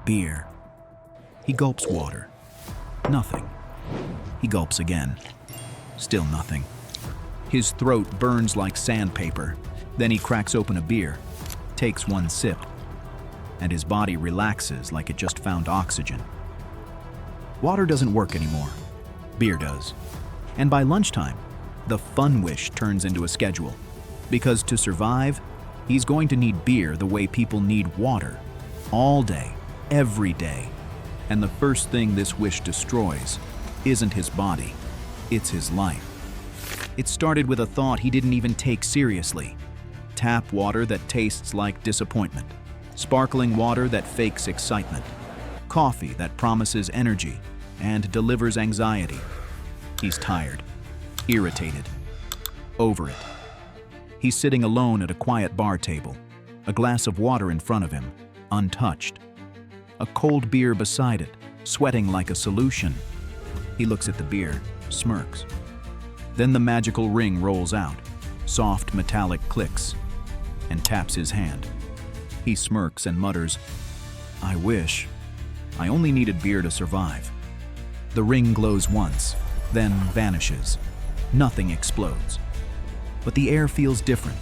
Beer. He gulps water. Nothing. He gulps again. Still nothing. His throat burns like sandpaper. Then he cracks open a beer, takes one sip, and his body relaxes like it just found oxygen. Water doesn't work anymore. Beer does. And by lunchtime, the fun wish turns into a schedule. Because to survive, he's going to need beer the way people need water. All day, every day. And the first thing this wish destroys isn't his body, it's his life. It started with a thought he didn't even take seriously. Tap water that tastes like disappointment. Sparkling water that fakes excitement. Coffee that promises energy and delivers anxiety. He's tired, irritated, over it. He's sitting alone at a quiet bar table, a glass of water in front of him, untouched. A cold beer beside it, sweating like a solution. He looks at the beer, smirks. Then the magical ring rolls out, soft metallic clicks, and taps his hand. He smirks and mutters, "I wish. I only needed beer to survive." The ring glows once, then vanishes. Nothing explodes. But the air feels different,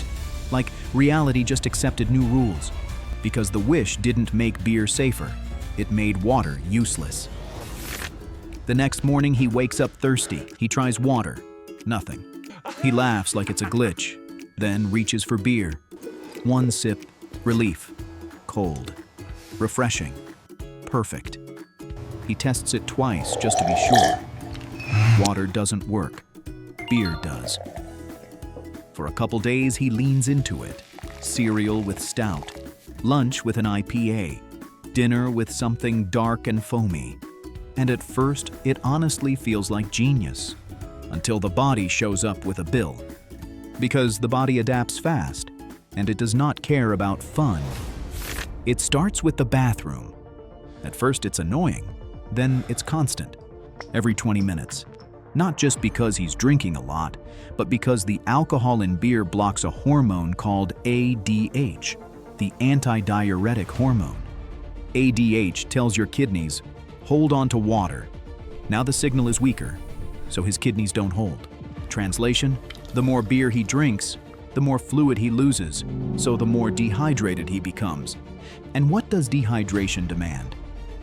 like reality just accepted new rules. Because the wish didn't make beer safer, it made water useless. The next morning he wakes up thirsty. He tries water. Nothing. He laughs like it's a glitch, then reaches for beer. One sip, relief. Cold. Refreshing. Perfect. He tests it twice just to be sure. Water doesn't work. Beer does. For a couple days he leans into it. Cereal with stout. Lunch with an IPA. Dinner with something dark and foamy. And at first, it honestly feels like genius. Until the body shows up with a bill. Because the body adapts fast, and it does not care about fun. It starts with the bathroom. At first it's annoying, then it's constant. Every 20 minutes. Not just because he's drinking a lot, but because the alcohol in beer blocks a hormone called ADH, the antidiuretic hormone. ADH tells your kidneys, hold on to water. Now the signal is weaker, so his kidneys don't hold. Translation, the more beer he drinks, the more fluid he loses, so the more dehydrated he becomes. And what does dehydration demand?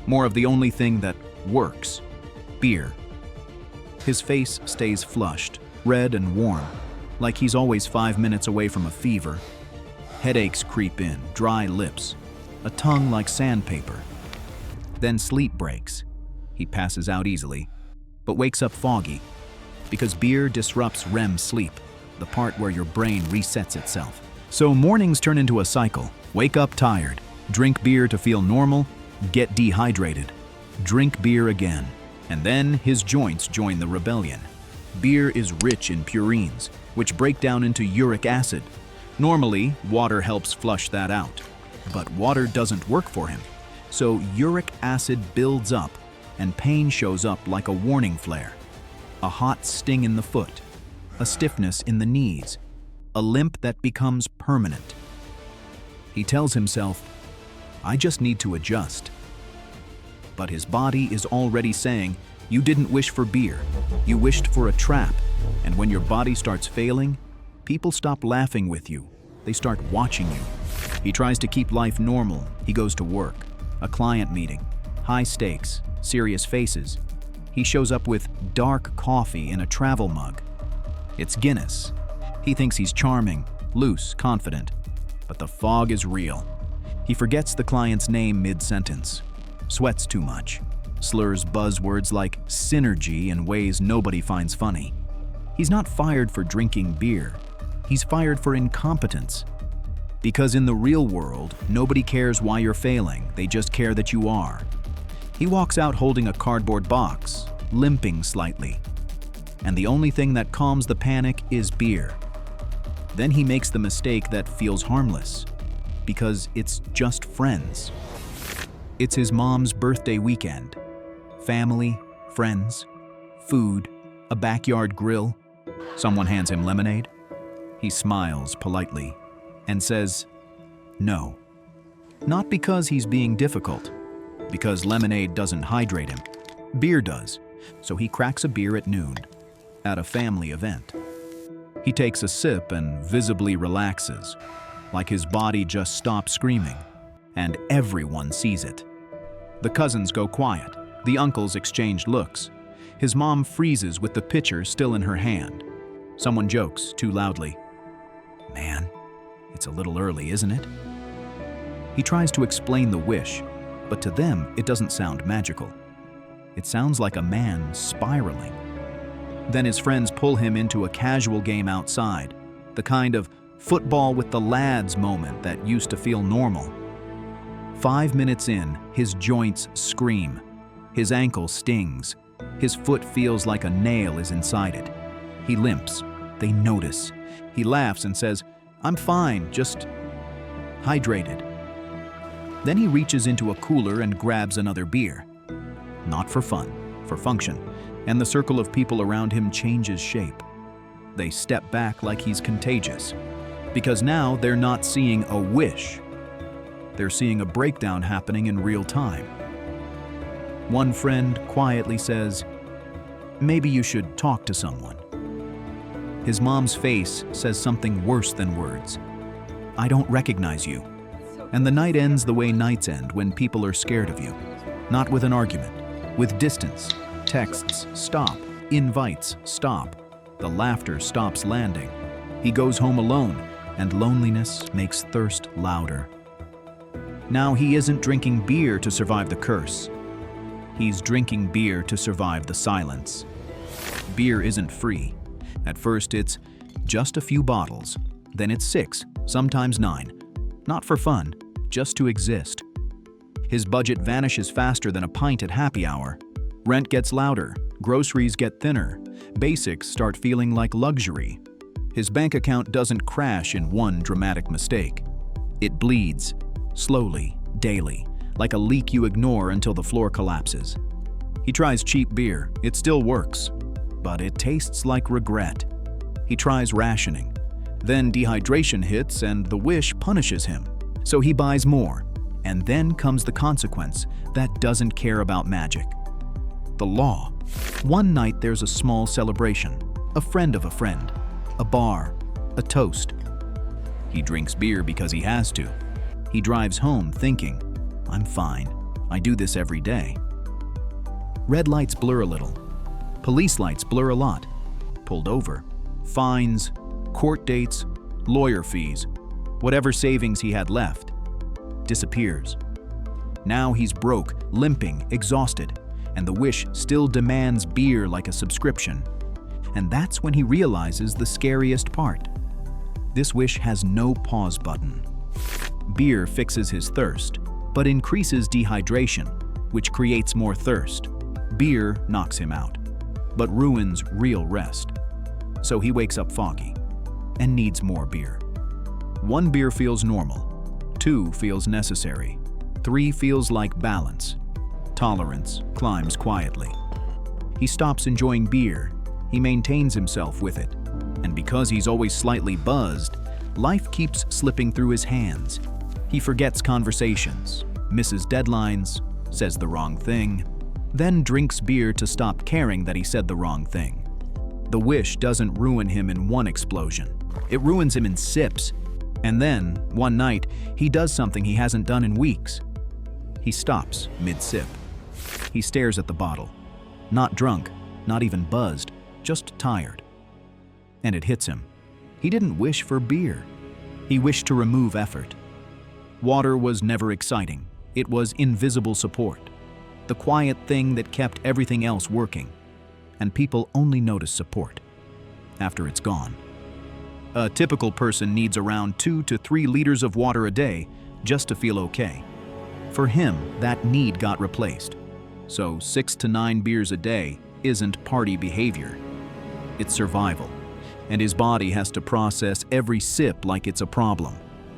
More of the only thing that works, beer. His face stays flushed, red and warm, like he's always 5 minutes away from a fever. Headaches creep in, dry lips, a tongue like sandpaper. Then sleep breaks. He passes out easily, but wakes up foggy, because beer disrupts REM sleep, the part where your brain resets itself. So mornings turn into a cycle. Wake up tired, drink beer to feel normal, get dehydrated, drink beer again, and then his joints join the rebellion. Beer is rich in purines, which break down into uric acid. Normally, water helps flush that out, but water doesn't work for him. So uric acid builds up, and pain shows up like a warning flare. A hot sting in the foot, a stiffness in the knees, a limp that becomes permanent. He tells himself, I just need to adjust. But his body is already saying, you didn't wish for beer, you wished for a trap. And when your body starts failing, people stop laughing with you. They start watching you. He tries to keep life normal. He goes to work, a client meeting, high stakes, serious faces. He shows up with dark coffee in a travel mug. It's Guinness. He thinks he's charming, loose, confident. But the fog is real. He forgets the client's name mid-sentence, sweats too much, slurs buzzwords like synergy in ways nobody finds funny. He's not fired for drinking beer. He's fired for incompetence. Because in the real world, nobody cares why you're failing. They just care that you are. He walks out holding a cardboard box, limping slightly. And the only thing that calms the panic is beer. Then he makes the mistake that feels harmless, because it's just friends. It's his mom's birthday weekend. Family, friends, food, a backyard grill. Someone hands him lemonade. He smiles politely and says, no. Not because he's being difficult, because lemonade doesn't hydrate him. Beer does, so he cracks a beer at noon, at a family event. He takes a sip and visibly relaxes, like his body just stopped screaming, and everyone sees it. The cousins go quiet, the uncles exchange looks. His mom freezes with the pitcher still in her hand. Someone jokes too loudly, "Man, it's a little early, isn't it?" He tries to explain the wish, but to them it doesn't sound magical. It sounds like a man spiraling. Then his friends pull him into a casual game outside, the kind of football with the lads moment that used to feel normal. 5 minutes in, his joints scream. His ankle stings. His foot feels like a nail is inside it. He limps. They notice. He laughs and says, "I'm fine, just hydrated." Then he reaches into a cooler and grabs another beer. Not for fun, for function, and the circle of people around him changes shape. They step back like he's contagious, because now they're not seeing a wish. They're seeing a breakdown happening in real time. One friend quietly says, "Maybe you should talk to someone." His mom's face says something worse than words. "I don't recognize you." And the night ends the way nights end when people are scared of you. Not with an argument, with distance. Texts stop, invites stop. The laughter stops landing. He goes home alone, and loneliness makes thirst louder. Now he isn't drinking beer to survive the curse. He's drinking beer to survive the silence. Beer isn't free. At first it's just a few bottles, then it's 6, sometimes 9. Not for fun, just to exist. His budget vanishes faster than a pint at happy hour. Rent gets louder, groceries get thinner, basics start feeling like luxury. His bank account doesn't crash in one dramatic mistake. It bleeds, slowly, daily, like a leak you ignore until the floor collapses. He tries cheap beer, it still works, but it tastes like regret. He tries rationing. Then dehydration hits and the wish punishes him. So he buys more, and then comes the consequence that doesn't care about magic. The law. One night there's a small celebration, a friend of a friend, a bar, a toast. He drinks beer because he has to. He drives home thinking, "I'm fine. I do this every day." Red lights blur a little. Police lights blur a lot. Pulled over. Fines, court dates, lawyer fees, whatever savings he had left, disappears. Now he's broke, limping, exhausted, and the wish still demands beer like a subscription. And that's when he realizes the scariest part. This wish has no pause button. Beer fixes his thirst, but increases dehydration, which creates more thirst. Beer knocks him out, but ruins real rest. So he wakes up foggy and needs more beer. 1 beer feels normal, 2 feels necessary, 3 feels like balance. Tolerance climbs quietly. He stops enjoying beer. He maintains himself with it. And because he's always slightly buzzed, life keeps slipping through his hands. He forgets conversations, misses deadlines, says the wrong thing, then drinks beer to stop caring that he said the wrong thing. The wish doesn't ruin him in one explosion. It ruins him in sips. And then, one night, he does something he hasn't done in weeks. He stops mid-sip. He stares at the bottle. Not drunk, not even buzzed, just tired. And it hits him. He didn't wish for beer. He wished to remove effort. Water was never exciting. It was invisible support. The quiet thing that kept everything else working. And people only notice support after it's gone. A typical person needs around 2 to 3 liters of water a day just to feel okay. For him, that need got replaced. So 6 to 9 beers a day isn't party behavior. It's survival. And his body has to process every sip like it's a problem.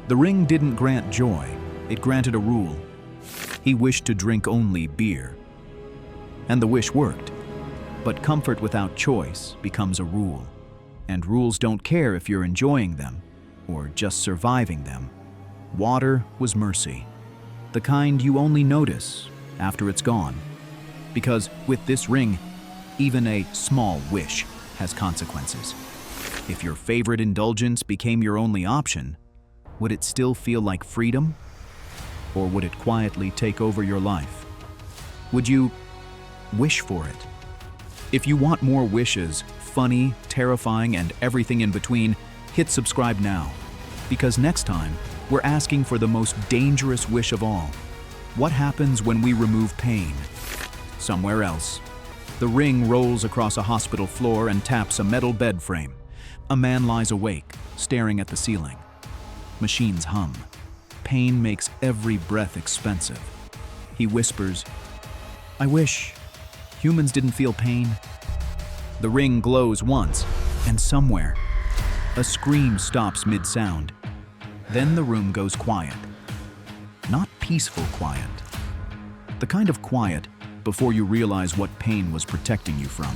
The ring didn't grant joy. It granted a rule. He wished to drink only beer. And the wish worked. But comfort without choice becomes a rule. And rules don't care if you're enjoying them or just surviving them. Water was mercy. The kind you only notice after it's gone. Because with this ring, even a small wish has consequences. If your favorite indulgence became your only option, would it still feel like freedom? Or would it quietly take over your life? Would you wish for it? If you want more wishes, funny, terrifying, and everything in between, hit subscribe now. Because next time, we're asking for the most dangerous wish of all. What happens when we remove pain? Somewhere else. The ring rolls across a hospital floor and taps a metal bed frame. A man lies awake, staring at the ceiling. Machines hum. Pain makes every breath expensive. He whispers, "I wish humans didn't feel pain." The ring glows once, and somewhere, a scream stops mid-sound. Then the room goes quiet. Not peaceful quiet. The kind of quiet before you realize what pain was protecting you from.